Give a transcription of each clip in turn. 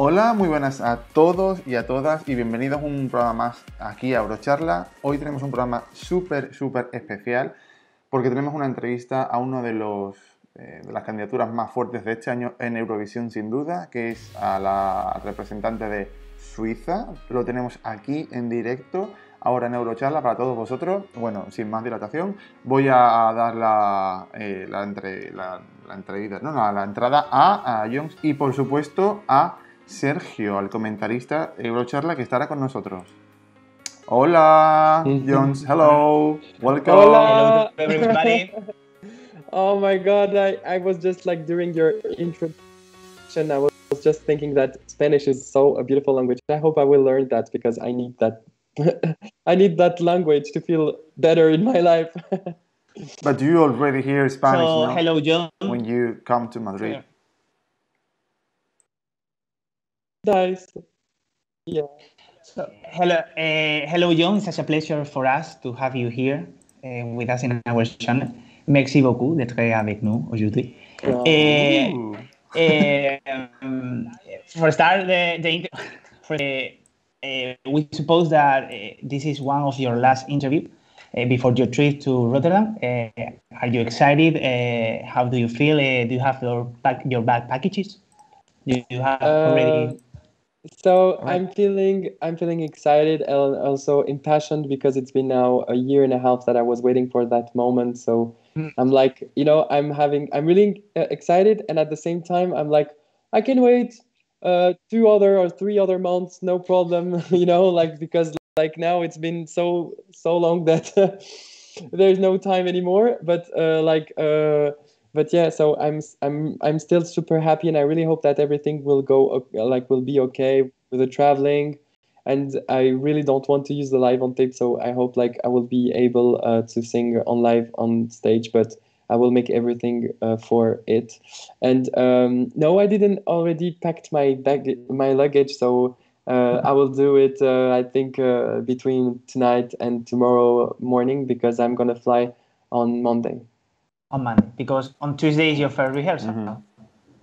Hola, muy buenas a todos y a todas y bienvenidos a un programa más aquí a Eurocharla. Hoy tenemos un programa súper especial porque tenemos una entrevista a uno de las candidaturas más fuertes de este año en Eurovisión sin duda, que es a la representante de Suiza. Lo tenemos aquí en directo, ahora en Eurocharla para todos vosotros. Bueno, sin más dilatación, voy a dar la entrada a Gjon y por supuesto a Sergio, al comentarista Eurocharla que estará con nosotros. Hola, Gjon, hello, welcome. Hola. Hello to everybody. Oh my God, I was just like during your introduction, I was just thinking that Spanish is so a beautiful language. I hope I will learn that because I need that. I need that language to feel better in my life. But you already hear Spanish, So, no? hello, Gjon. When you come to Madrid. Sure. Nice. Yeah. So, hello, Gjon. It's such a pleasure for us to have you here with us in our channel. Merci beaucoup d'être avec nous aujourd'hui. For start, we suppose that this is one of your last interview before your trip to Rotterdam. Are you excited? How do you feel? Do you have your bag packages? Do you have already? So I'm feeling excited and also impassioned because it's been now a year and a half that I was waiting for that moment. So I'm like, I'm really excited, and at the same time I'm like, I can wait 2 other or 3 other months, no problem. Because like now it's been so long that there's no time anymore. But yeah, so I'm still super happy, and I really hope that everything will will be okay with the traveling. And I really don't want to use the live on tape, so I hope like I will be able to sing on live on stage, but I will make everything for it. And no, I didn't already packed my luggage, so I will do it. I think between tonight and tomorrow morning, because I'm gonna fly on Monday. On Monday, because on Tuesday is your first rehearsal. Mm-hmm.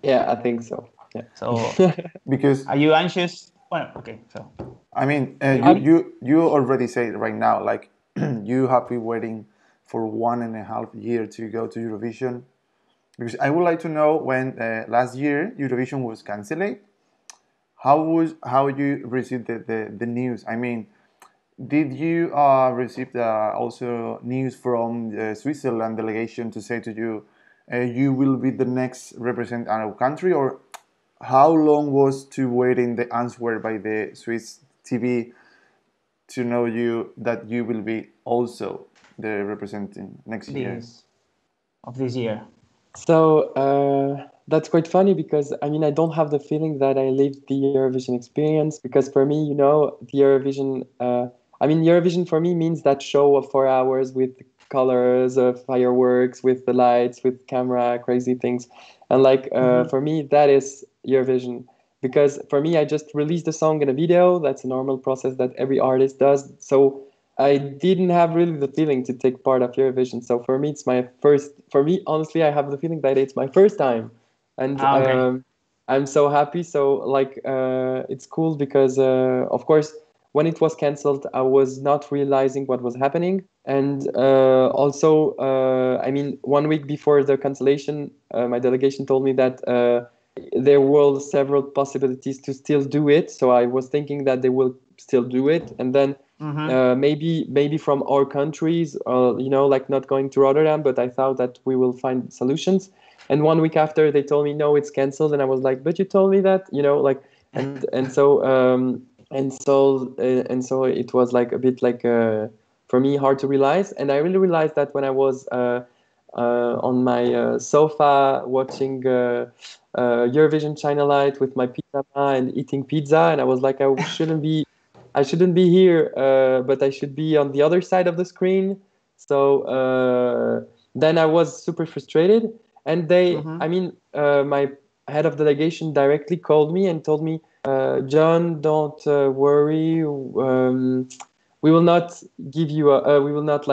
Yeah, I think so. Yeah. So, because are you anxious? Well, okay. So, I mean, you already said right now, like you have been waiting for 1.5 years to go to Eurovision. Because I would like to know when last year Eurovision was cancelled. How you received the news? I mean, did you receive also news from the Switzerland delegation to say to you, you will be the next represent our country, or how long was to waiting the answer by the Swiss TV to know you that you will be also the representing next year? Of this year. So that's quite funny because I mean I don't have the feeling that I lived the Eurovision experience, because for me, the Eurovision. Eurovision for me means that show of 4 hours with colors, fireworks, with the lights, with camera, crazy things, and for me that is Eurovision. Because for me, I just released a song and a video. That's a normal process that every artist does. So I didn't have really the feeling to take part of Eurovision. So for me, it's my first. For me, honestly, I have the feeling that it's my first time, and Okay. I'm so happy. So it's cool because of course, when it was cancelled, I was not realizing what was happening, and also, 1 week before the cancellation, my delegation told me that there were several possibilities to still do it. So I was thinking that they will still do it, and then maybe from our countries, not going to Rotterdam. But I thought that we will find solutions. And 1 week after, they told me no, it's cancelled, and I was like, but you told me that, and so it was like a bit for me hard to realize. And I really realized that when I was on my sofa watching Eurovision China Light with my pyjama and eating pizza, and I was like, I shouldn't be here, but I should be on the other side of the screen. So then I was super frustrated, and my head of delegation directly called me and told me, Gjon, don't worry. We will not give you we will not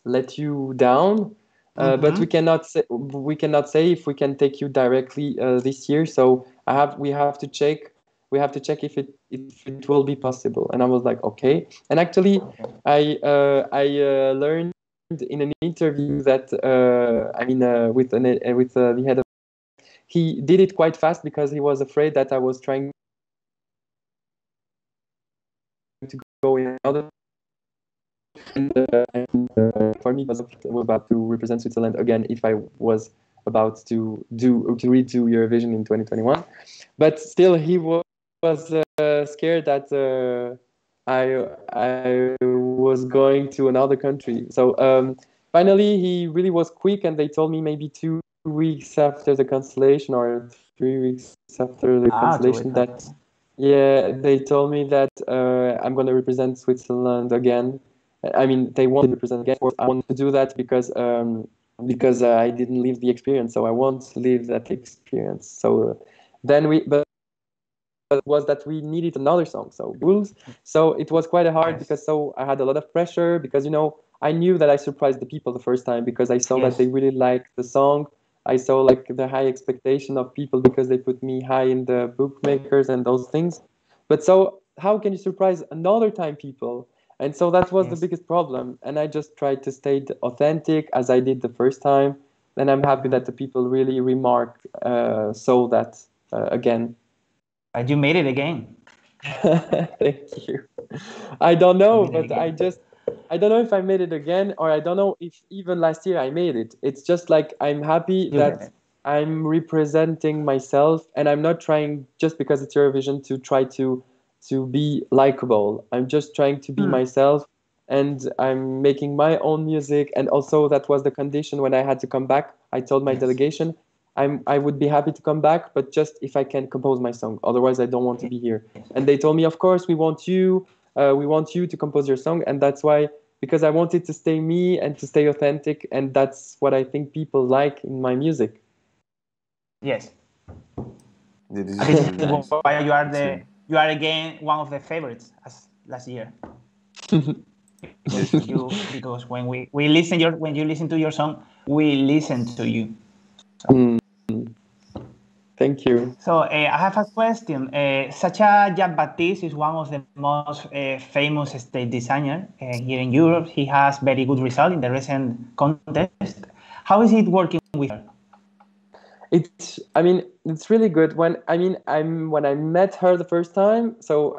let you down. But we cannot say if we can take you directly this year. So we have to check we have to check if it will be possible. And I was like, okay. And actually, I learned in an interview that with the head of, he did it quite fast because he was afraid that I was trying to go in another. And for me, it was about to represent Switzerland again if I was about to redo Eurovision in 2021. But still, he was scared that I was going to another country. So finally, he really was quick, and they told me maybe 2 weeks after the cancellation or 3 weeks after the cancellation that, yeah, they told me that I'm going to represent Switzerland again. I mean, they want to represent again. I want to do that because I didn't live the experience, so I want to live that experience. So then but was that we needed another song, so rules. So it was quite hard because I had a lot of pressure because I knew that I surprised the people the first time because I saw that they really liked the song. I saw like the high expectation of people because they put me high in the bookmakers and those things. But so how can you surprise another time people? And so that was the biggest problem. And I just tried to stay authentic as I did the first time. And I'm happy that the people really remarked, saw that again. And you made it again. Thank you. I don't know, but I don't know if I made it again, or I don't know if even last year I made it. It's just like I'm happy that I'm representing myself, and I'm not trying just because it's Eurovision to try to be likable. I'm just trying to be myself, and I'm making my own music. And also that was the condition when I had to come back. I told my delegation I would be happy to come back, but just if I can compose my song. Otherwise, I don't want to be here. And they told me, of course, we want you to compose your song. And that's why, because I wanted to stay me and to stay authentic. And that's what I think people like in my music. Yes. This is nice. Why you are again one of the favorites as last year. because when when you listen to your song, we listen to you. So. Thank you. So I have a question. Sacha Jean-Baptiste is one of the most famous stage designers here in Europe. He has very good result in the recent contest. How is it working with her? It's really good. When I met her the first time, so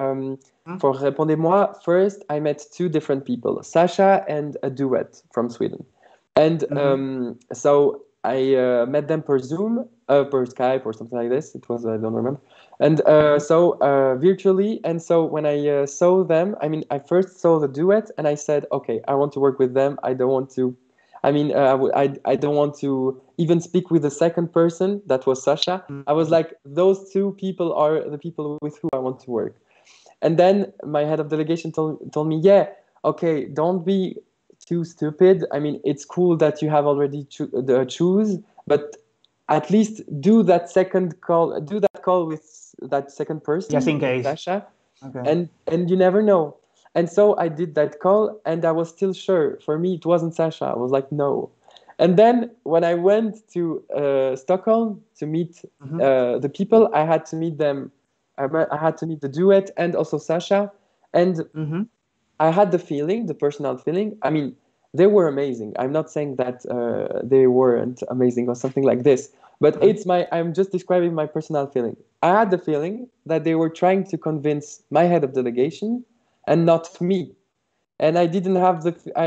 for Répondez-moi, first I met 2 different people, Sasha and a duet from Sweden. And so I met them per Zoom, per Skype or something like this. It was, I don't remember. And so virtually. And so when I saw them, I first saw the duet and I said, okay, I want to work with them. I don't want to, I don't want to even speak with the second person. That was Sasha. I was like, those 2 people are the people with who I want to work. And then my head of delegation told me, yeah, okay, don't be too stupid. It's cool that you have already choose, but at least do that call with that second person, just in case, Sasha. Okay. And you never know. And so I did that call, and I was still sure. For me, it wasn't Sasha. I was like, no. And then when I went to Stockholm to meet the people, I had to meet them. I had to meet the duet and also Sasha. And I had the personal feeling. They were amazing. I'm not saying that they weren't amazing or something like this, but I'm just describing my personal feeling. I had the feeling that they were trying to convince my head of delegation and not me. And I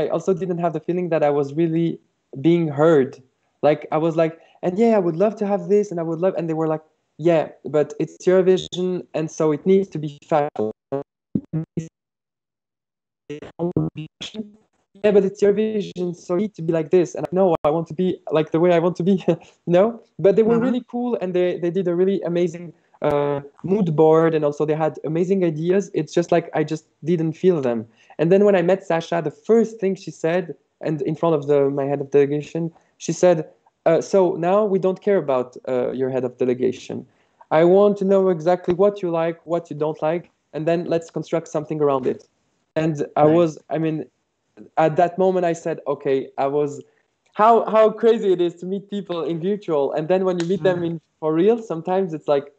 also didn't have the feeling that I was really being heard. Like I was like, and yeah, I would love to have this, and and they were like, yeah, but it's Eurovision, and so it needs to be fashion. Yeah, but it's Eurovision, so I need to be like this. And no, I want to be like the way I want to be, But they were really cool, and they did a really amazing mood board, and also they had amazing ideas. It's just like I just didn't feel them. And then when I met Sasha, the first thing she said, and in front of my head of delegation, she said, so now we don't care about your head of delegation. I want to know exactly what you like, what you don't like, and then let's construct something around it. And at that moment I said, okay, how crazy it is to meet people in virtual, and then when you meet them in for real, sometimes it's like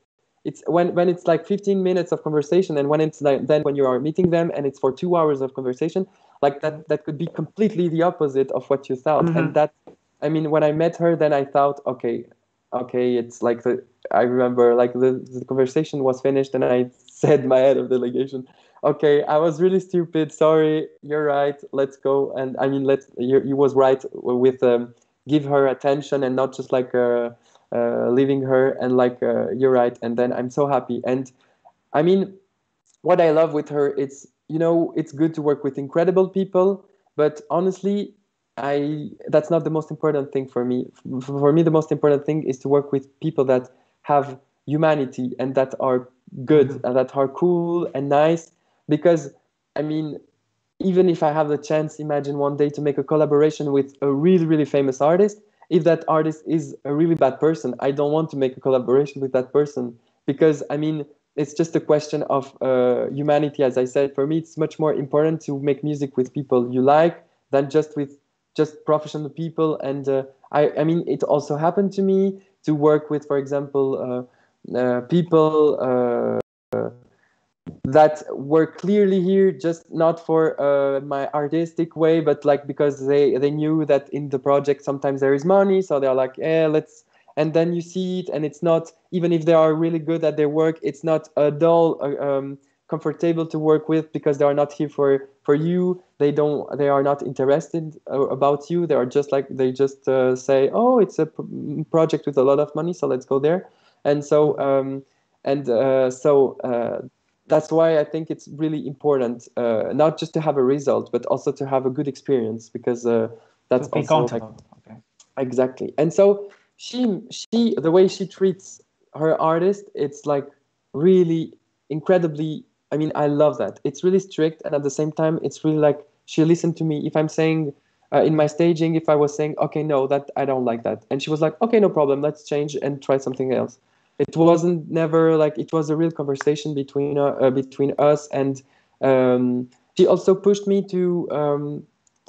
it's when it's like 15 minutes of conversation, and when it's like then when you are meeting them and it's for 2 hours of conversation, like that could be completely the opposite of what you thought. And that, I mean, when I met her, then I thought, okay, it's like I remember like the conversation was finished and I said, my head of delegation, okay, I was really stupid, sorry, you're right, let's go. And I mean, you was right with give her attention and not just like leaving her, and like you're right. And then I'm so happy. And I mean, what I love with her, it's, you know, it's good to work with incredible people, but honestly, that's not the most important thing for me. For me, the most important thing is to work with people that have humanity and that are good and that are cool and nice. Because I mean, even if I have the chance, imagine one day to make a collaboration with a really, really famous artist. If that artist is a really bad person, I don't want to make a collaboration with that person, because I mean, it's just a question of humanity. As I said, for me, it's much more important to make music with people you like than just with just professional people. And I mean, it also happened to me to work with, for example, people that were clearly here just not for my artistic way, but like because they knew that in the project sometimes there is money, so they're like, let's. And then you see it, and it's not, even if they are really good at their work, it's not a dull, comfortable to work with, because they are not here for you. They are not interested about you. They are just like, they just say, oh, it's a project with a lot of money, so let's go there. And so that's why I think it's really important, not just to have a result, but also to have a good experience, because that's also like, exactly. And so she the way she treats her artist, it's like really incredibly, I mean, I love that. It's really strict, and at the same time it's really like she listened to me. If I'm saying in my staging, if I was saying, okay, no, that I don't like that, and she was like, okay, no problem, let's change and try something else. It wasn't never like, it was a real conversation between us. And she also pushed me to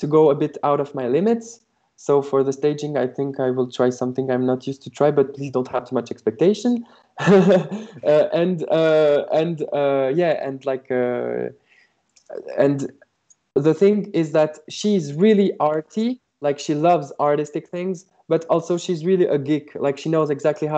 go a bit out of my limits. So for the staging, I think I will try something I'm not used to try, but please don't have too much expectation. And the thing is that she's really arty, like she loves artistic things, but also she's really a geek. Like she knows exactly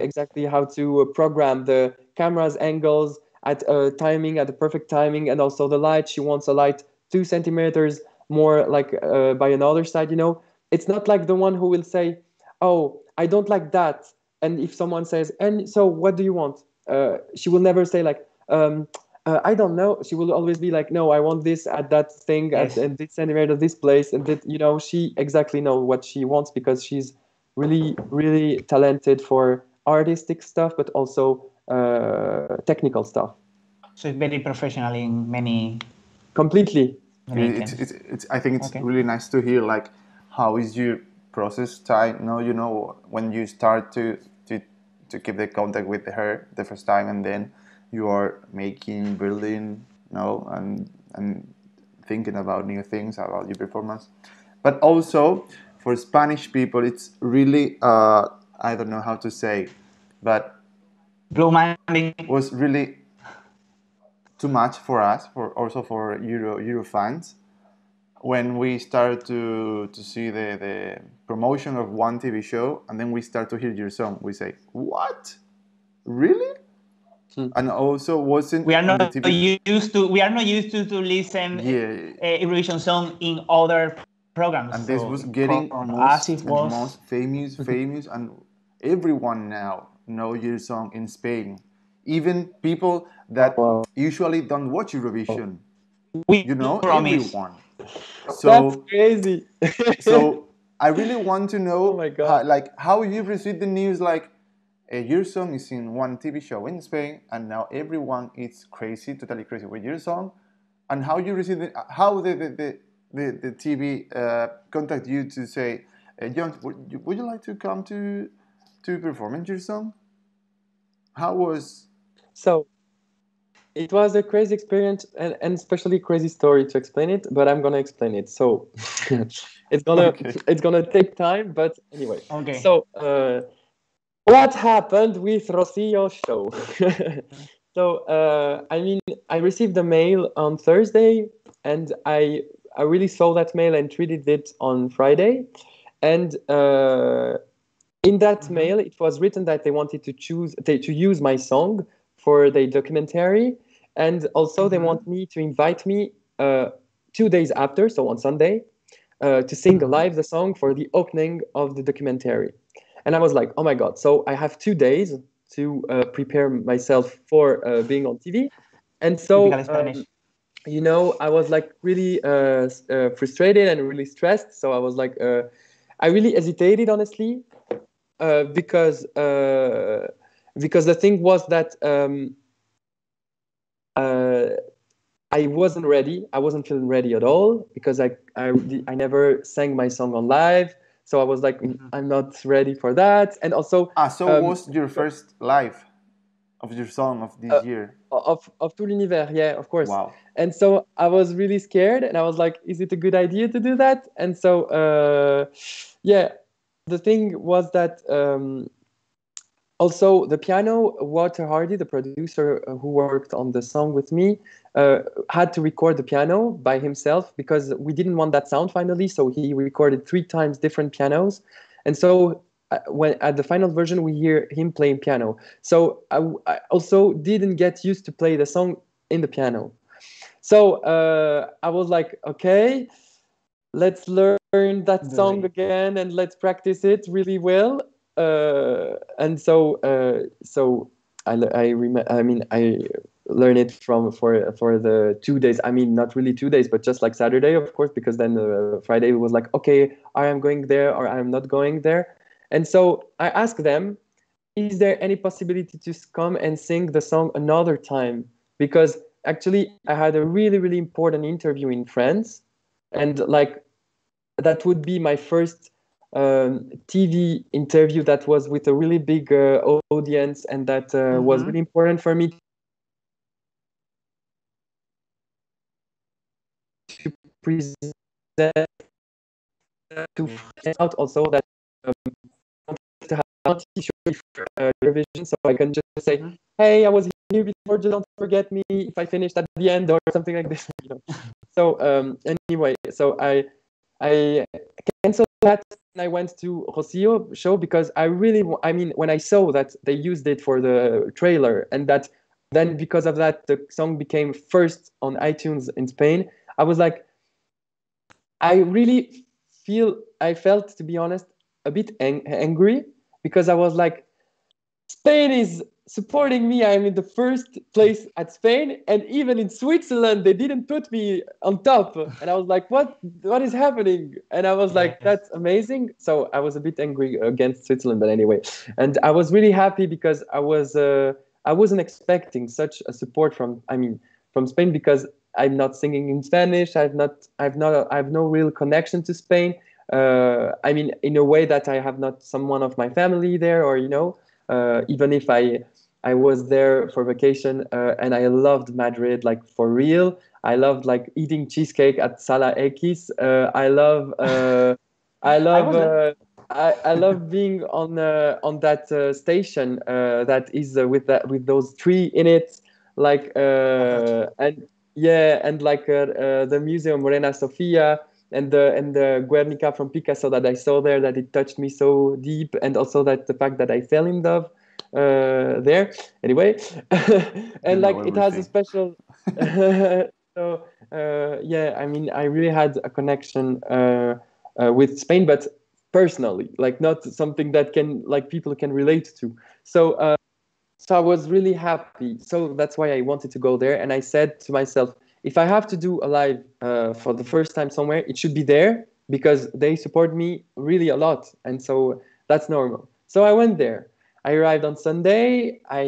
exactly how to program the camera's angles at timing, at the perfect timing, and also the light. She wants a light 2 centimeters more like by another side. You know, it's not like the one who will say, "Oh, I don't like that," and if someone says, "And so, what do you want?" She will never say like. I don't know. She will always be like, no, I want this at that thing, yes, at this centimeter, this place, and that, you know, she exactly knows what she wants, because she's really, really talented for artistic stuff, but also technical stuff. So it's very professional in many. Completely. It's I think it's really nice to hear like how is your process time. No, you know, when you start to keep the contact with her the first time, and then you are making, building, you know, and thinking about new things about your performance. But also for Spanish people, it's really I don't know how to say, but was really too much for us, for Euro fans, when we start to see the promotion of one TV show, and then we start to hear your song. We say, "What? Really?" And also wasn't we are not used to listen Eurovision song in other programs. And this was getting most famous, and everyone now know your song in Spain. Even people that usually don't watch Eurovision, you know, everyone. So that's crazy. So I really want to know, how you received the news, like your song is in one TV show in Spain, and now everyone is crazy, totally crazy with your song, and how you received it, how the TV contact you to say, Gjon, would you like to come to perform your song? How was? So it was a crazy experience, and especially crazy story to explain it, but I'm gonna explain it. So it's gonna take time, but anyway. Okay. So What happened with Rocio's show? So, I mean, I received the mail on Thursday, and I really saw that mail and treated it on Friday. And in that mail, it was written that they wanted to use my song for the documentary, and also they want me to invite me 2 days after, so on Sunday, to sing live the song for the opening of the documentary. And I was like, oh my God. So I have 2 days to prepare myself for being on TV. And so, Typical Spanish. I was like really frustrated and really stressed. So I was like, I really hesitated, honestly, because the thing was that I wasn't ready. I wasn't feeling ready at all because I never sang my song on live. So I was like, I'm not ready for that. And also, so was your first live of your song of this year? of Tout l'Univers, yeah, of course. Wow. And so I was really scared, and I was like, is it a good idea to do that? And so, yeah, the thing was that also the piano, Walter Hardy, the producer who worked on the song with me, had to record the piano by himself because we didn't want that sound finally. So he recorded 3 times different pianos. And so when at the final version, we hear him playing piano. So I also didn't get used to play the song in the piano. So I was like, okay, let's learn that song again and let's practice it really well. And so I learned it for the 2 days. I mean, not really 2 days, but just like Saturday, of course, because then Friday was like, okay, I am going there or I'm not going there. And so I asked them, is there any possibility to come and sing the song another time? Because actually I had a really, really important interview in France, and like that would be my first TV interview that was with a really big audience, and that was really important for me to present to find out also that to have multi for Eurovision, so I can just say, hey, I was here before, just don't forget me if I finished at the end or something like this. So anyway, so I canceled that and I went to Rocio show because when I saw that they used it for the trailer, and that then because of that the song became first on iTunes in Spain, I was like, I felt, to be honest, a bit angry, because I was like, Spain is supporting me. I'm in the first place at Spain, and even in Switzerland they didn't put me on top. And I was like, what is happening? And I was like, that's amazing. So I was a bit angry against Switzerland, but anyway. And I was really happy because I wasn't expecting such a support from Spain, because I'm not singing in Spanish. I have no real connection to Spain. In a way that I have not someone of my family there, or even if I was there for vacation, and I loved Madrid, like for real. I loved like eating cheesecake at Sala X. I love being on that station that is with those tree in it, like and yeah, and like the museum Reina Sofia, and the Guernica from Picasso that I saw there, that it touched me so deep, and also that the fact that I fell in love there. Anyway, and like it has a special. So yeah, I really had a connection with Spain, but personally, like not something that people can relate to. So I was really happy. So that's why I wanted to go there, and I said to myself, if I have to do a live for the first time somewhere, it should be there, because they support me really a lot, and so that's normal. So I went there. I arrived on Sunday. I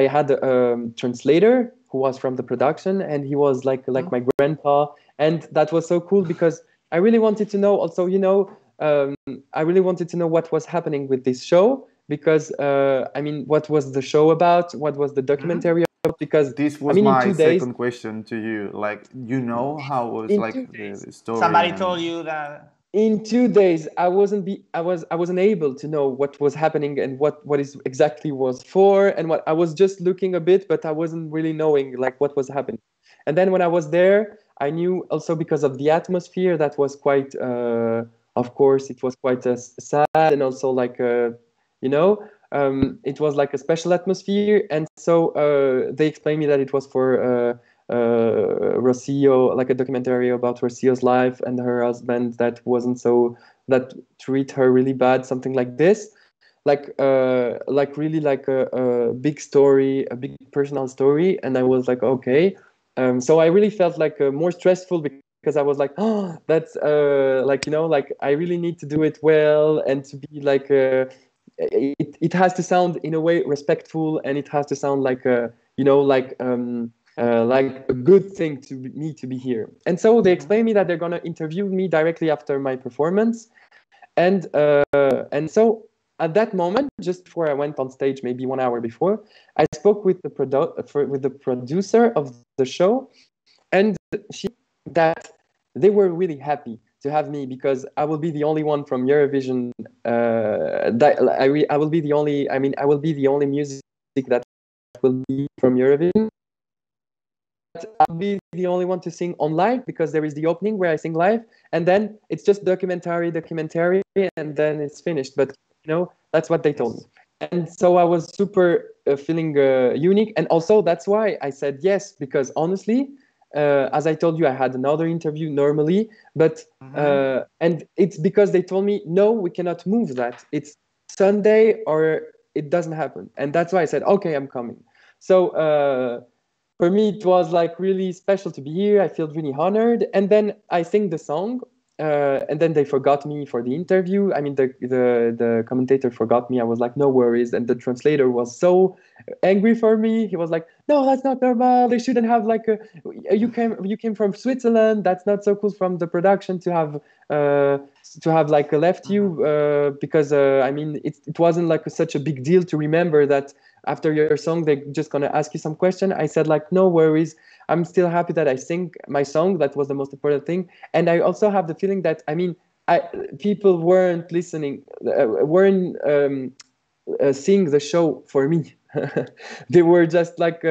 had a translator who was from the production, and he was like my grandpa, and that was so cool, because I really wanted to know also, I really wanted to know what was happening with this show, because what was the show about? What was the documentary about? Because this was in my 2 days, second question to you. Like, how was in like 2 days, the story? Somebody told you that. in 2 days I wasn't able to know what was happening and what is exactly was for, and what I was just looking a bit, but I wasn't really knowing like what was happening. And then when I was there, I knew also because of the atmosphere that was quite of course it was quite sad, and also like you know it was like a special atmosphere. And so they explained me that it was for Rocio, like a documentary about Rocio's life and her husband that treat her really bad, something like this, like really like a big story, a big personal story. And I was like, okay. So I really felt like more stressful because I was like, oh, that's like, like I really need to do it well and to be like, it has to sound in a way respectful, and it has to sound like, like a good thing to me to be here. And so they explained me that they're gonna interview me directly after my performance, and so at that moment, just before I went on stage, maybe 1 hour before, I spoke with the producer of the show, and she that they were really happy to have me because I will be the only one from Eurovision. I will be the only. I mean, I will be the only music that will be from Eurovision. I'll be the only one to sing on live because there is the opening where I sing live, and then it's just documentary, and then it's finished. But that's what they told me, and so I was super feeling unique, and also that's why I said yes, because honestly, as I told you, I had another interview normally, but and it's because they told me no, we cannot move that. It's Sunday or it doesn't happen, and that's why I said okay, I'm coming. So. For me, it was like really special to be here. I feel really honored. And then I sing the song, and then they forgot me for the interview. I mean, the commentator forgot me. I was like, no worries. And the translator was so angry for me. He was like, no, that's not normal. They shouldn't have like you came from Switzerland. That's not so cool from the production to have like left you because I mean it wasn't like such a big deal to remember that after your song they're just gonna ask you some question. I said like no worries, I'm still happy that I sing my song. That was the most important thing. And I also have the feeling that people weren't listening, weren't seeing the show for me. They were just like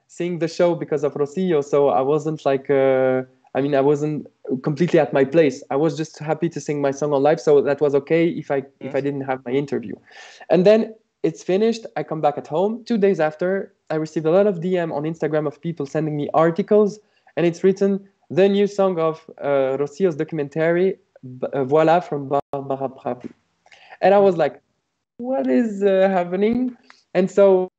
seeing the show because of Rocio. So I wasn't like I wasn't completely at my place. I was just happy to sing my song on live, so that was okay if I didn't have my interview. And then it's finished. I come back at home. 2 days after, I received a lot of DM on Instagram of people sending me articles, and it's written the new song of Rocio's documentary, Voila, from Barbara Pravi. And I was like, what is happening? And so,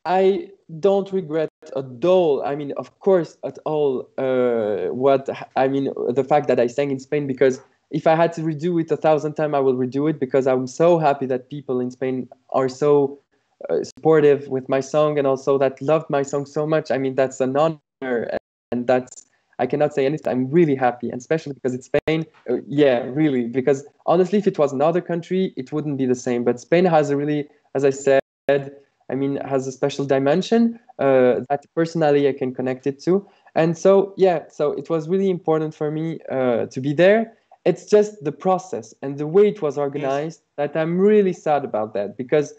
I don't regret at all. I mean, of course, at all. The fact that I sang in Spain, because if I had to redo it 1,000 times, I will redo it, because I'm so happy that people in Spain are so supportive with my song, and also that loved my song so much. I mean, that's an honor, and I cannot say anything. I'm really happy, and especially because it's Spain. Yeah, really, because honestly, if it was another country, it wouldn't be the same. But Spain has a really, as I said, has a special dimension that personally I can connect it to. And so, yeah, so it was really important for me to be there. It's just the process and the way it was organized that I'm really sad about that, because,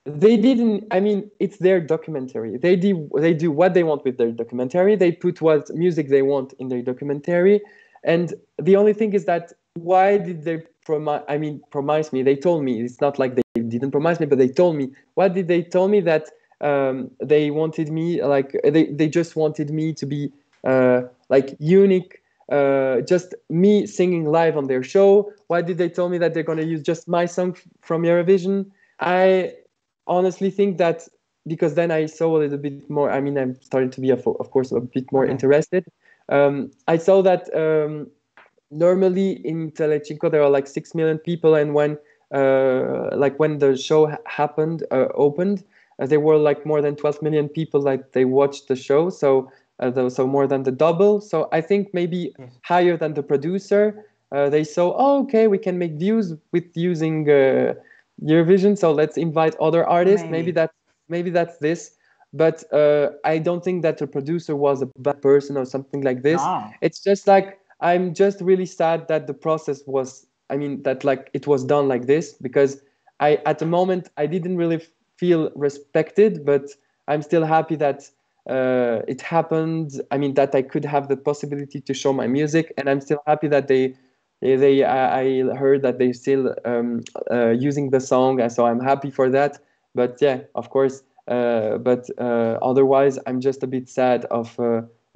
they didn't, it's their documentary. They do what they want with their documentary. They put what music they want in their documentary. And the only thing is that, why did they promise me? They told me, it's not like they didn't promise me, but they told me. What did they tell me? That they wanted me, like, they just wanted me to be like unique, just me singing live on their show. Why did they tell me that they're going to use just my song from Eurovision? I honestly think that because then I saw a little bit more. I'm starting to be, of course, a bit more interested. I saw that normally in Telecinco there are like 6 million people, and when the show opened, there were like more than 12 million people, like they watched the show. So so more than the double. So I think maybe higher than the producer. They saw, oh, okay, we can make views with using Eurovision, so let's invite other artists. Maybe that's this. But I don't think that the producer was a bad person or something like this. No. It's just like, I'm just really sad that the process was, I mean, that like it was done like this, because at the moment I didn't really feel respected, but I'm still happy that it happened. I mean, that I could have the possibility to show my music, and I'm still happy that I heard that they're still using the song, and so I'm happy for that. But yeah, of course. But otherwise, I'm just a bit sad of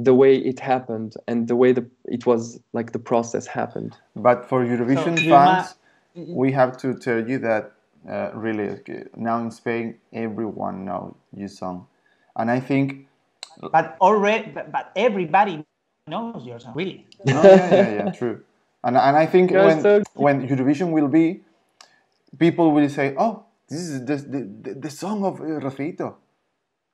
the way it happened and the way it was like the process happened. But for Eurovision fans, we have to tell you that really now in Spain, everyone knows your song, and I think. But everybody knows your song, really. No, yeah, true. And I think when Eurovision will be, people will say, "Oh, this is the song of Rafaito."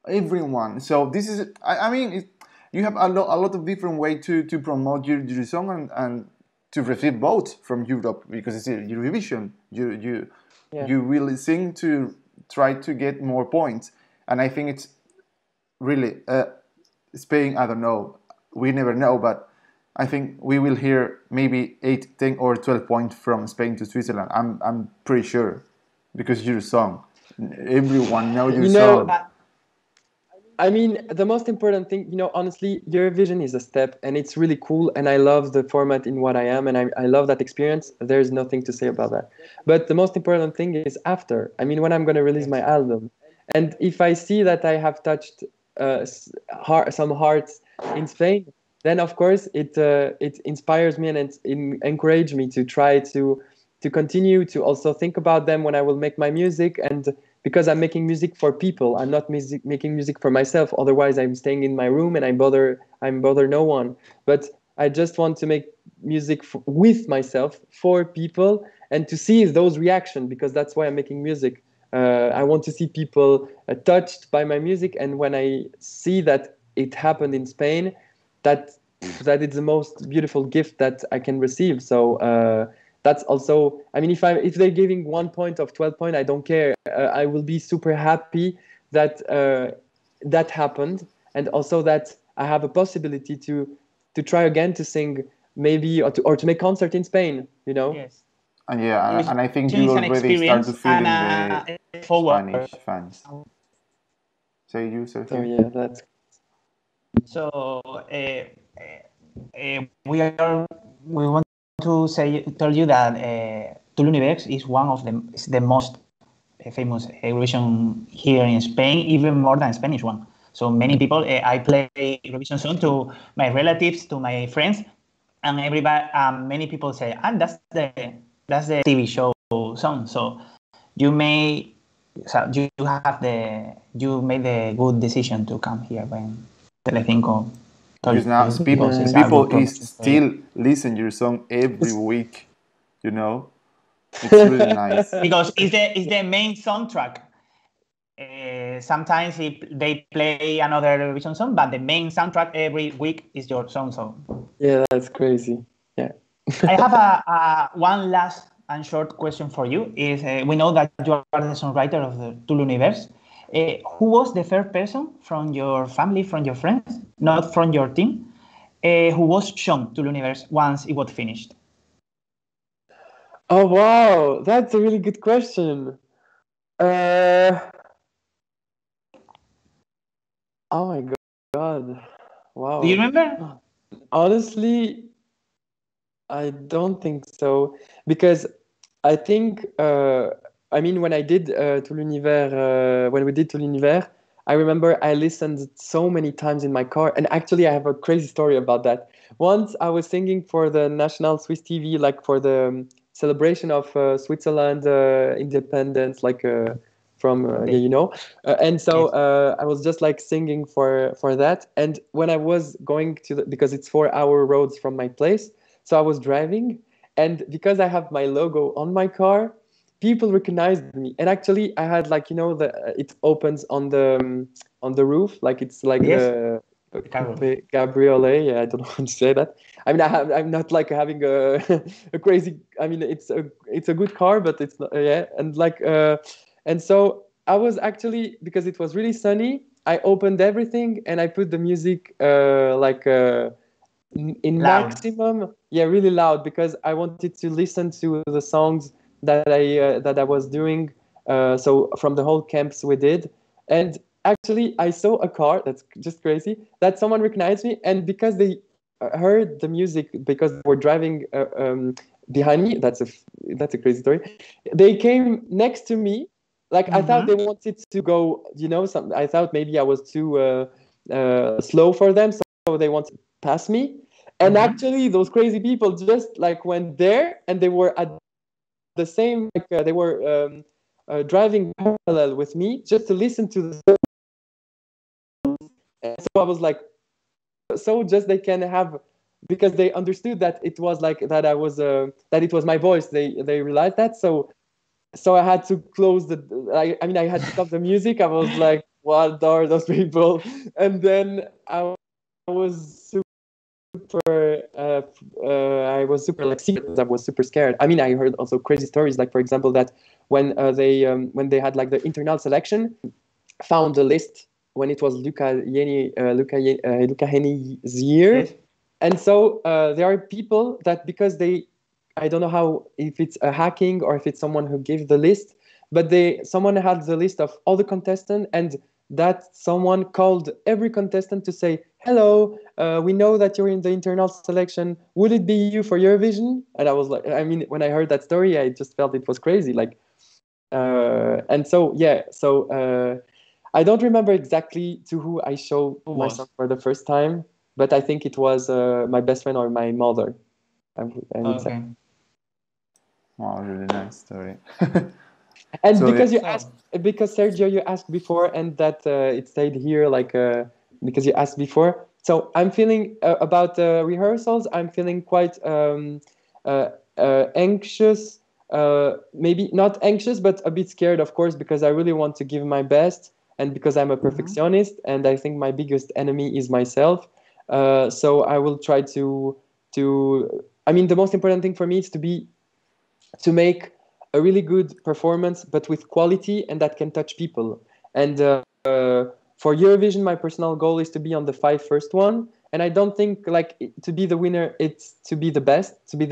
Everyone. So this is. I mean, you have a lot of different ways to promote your song and to receive votes from Europe, because it's Eurovision. You really sing to try to get more points, and I think it's really Spain. I don't know. We never know, but I think we will hear maybe 8, 10, or 12 points from Spain to Switzerland. I'm pretty sure, because your song, everyone knows your song. I mean, the most important thing, honestly, Eurovision is a step, and it's really cool, and I love the format in what I am, and I love that experience. There's nothing to say about that. But the most important thing is after. I mean, when I'm going to release my album, and if I see that I have touched some hearts in Spain, then of course it inspires me, and it encourages me to try to continue to also think about them when I will make my music. And because I'm making music for people, I'm not making music for myself. Otherwise, I'm staying in my room and I'm bother no one. But I just want to make music with myself for people and to see those reactions, because that's why I'm making music. I want to see people touched by my music, and when I see that it happened in Spain, that it's the most beautiful gift that I can receive. So. That's also, I mean, if they're giving 1 point of 12 points, I don't care. I will be super happy that that happened, and also that I have a possibility to try again to sing, maybe, or to make concert in Spain. Yes. And and I think you already start to feel the Spanish fans. Say you, Sergio. So yeah, that's. So we want to tell you that Tout l'Univers is one of the most famous Eurovision here in Spain, even more than Spanish one. So many people, I play Eurovision song to my relatives, to my friends, and everybody, many people say, "And that's the TV show song." So you made the good decision to come here when Telecinco. Because now people still listen your song every week, It's really nice. Because it's the main soundtrack. Sometimes they play another Eurovision song, but the main soundtrack every week is your song. So yeah, that's crazy. Yeah. I have a one last and short question for you. Is we know that you are the songwriter of the Tout l'Univers. Who was the third person from your family, from your friends, not from your team, who was shown Tout l'Univers once it was finished? Oh wow, that's a really good question. Oh my god, wow. Do you remember? Honestly, I don't think so, because I think I mean, when I did Tout l'Univers, when we did Tout l'Univers, I remember I listened so many times in my car, and actually I have a crazy story about that. Once I was singing for the national Swiss TV, like for the celebration of Switzerland independence, like from and so I was just like singing for that. And when I was going to because it's 4-hour roads from my place, so I was driving, and because I have my logo on my car, people recognized me. And actually I had like it opens on the roof, like it's like the Gabriele. Yeah, I don't know how to say that. I mean, I'm not like having a crazy. I mean, it's a good car, but it's not. Yeah, and like and so I was actually, because it was really sunny, I opened everything and I put the music in Loud. maximum, yeah, really loud, because I wanted to listen to the songs that I was doing. So from the whole camps we did, and actually I saw a car, that's just crazy, that someone recognized me, and because they heard the music, because they were driving behind me, that's a crazy story. They came next to me, like I thought they wanted to go, I thought maybe I was too slow for them, so they wanted to pass me. And actually, those crazy people just like went there, and they were at the same, like they were driving parallel with me just to listen to the song. And so I was like, so just they can have, because they understood that it was like that that it was my voice. They realized that. So I had to close I mean, I had to stop the music. I was like, what are those people? And then I was I was super like secret. I was super scared. I mean, I heard also crazy stories, like for example that when they had like the internal selection, found the list when it was Luca Heni's year, Yes. and so there are people that, because I don't know how, if it's a hacking or if it's someone who gave the list, but someone had the list of all the contestants, and that someone called every contestant to say, hello, we know that you're in the internal selection. Would it be you for Eurovision? And I was like, I mean, when I heard that story, I just felt it was crazy. Like, and so, yeah, so I don't remember exactly to who I showed my song for the first time, but I think it was my best friend or my mother, I would say. Wow, really nice story. And So, because because Sergio, you asked before, and that it stayed here, like because you asked before. So I'm feeling about rehearsals. I'm feeling quite anxious. Maybe not anxious, but a bit scared, of course, because I really want to give my best, and because I'm a perfectionist, and I think my biggest enemy is myself. So I will try to. I mean, the most important thing for me is to make a really good performance, but with quality, and that can touch people. And for Eurovision, my personal goal is to be on the 5 first one. And I don't think like to be the winner, it's to be the best, to be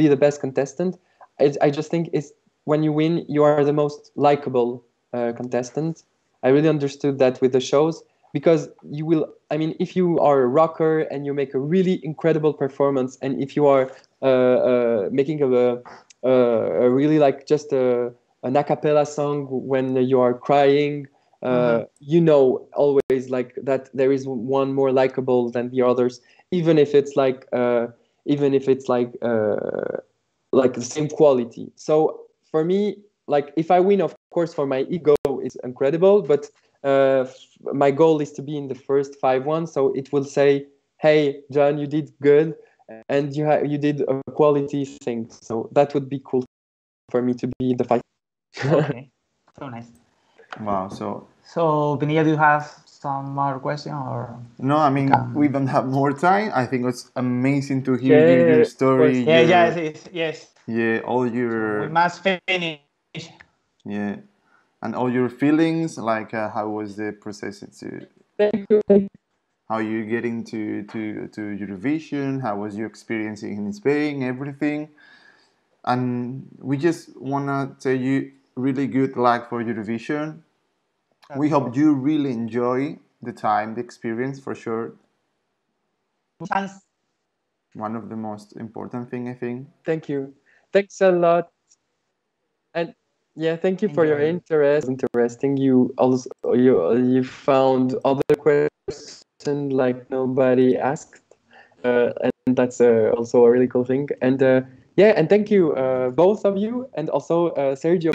the best contestant. I just think it's when you win, you are the most likable contestant. I really understood that with the shows, because you will. I mean, if you are a rocker and you make a really incredible performance, and if you are making a really like just an a cappella song when you are crying, always like that there is one more likable than the others, even if it's like the same quality. So for me, like if I win, of course, for my ego, it's incredible, but my goal is to be in the first 5 ones, so it will say, hey Gjon, you did good, and you did a quality thing. So that would be cool for me to be in the 5. Okay, so nice. wow. So Pinilla, do you have some more question or? No, I mean, we don't have more time. I think it's amazing to hear your story. Yes. Yeah, all So your. we must finish. Yeah, and all your feelings. Like, how was the process to? Thank you. How you getting to Eurovision? How was your experience in Spain? Everything. And we just wanna tell you really good luck for Eurovision. We hope you really enjoy the time, the experience, for sure. One of the most important thing, I think. Thank you. Thanks a lot. And yeah, thank you for your interest. Interesting. You also you found other questions like nobody asked, and that's also a really cool thing. And yeah, and thank you both of you, and also Sergio.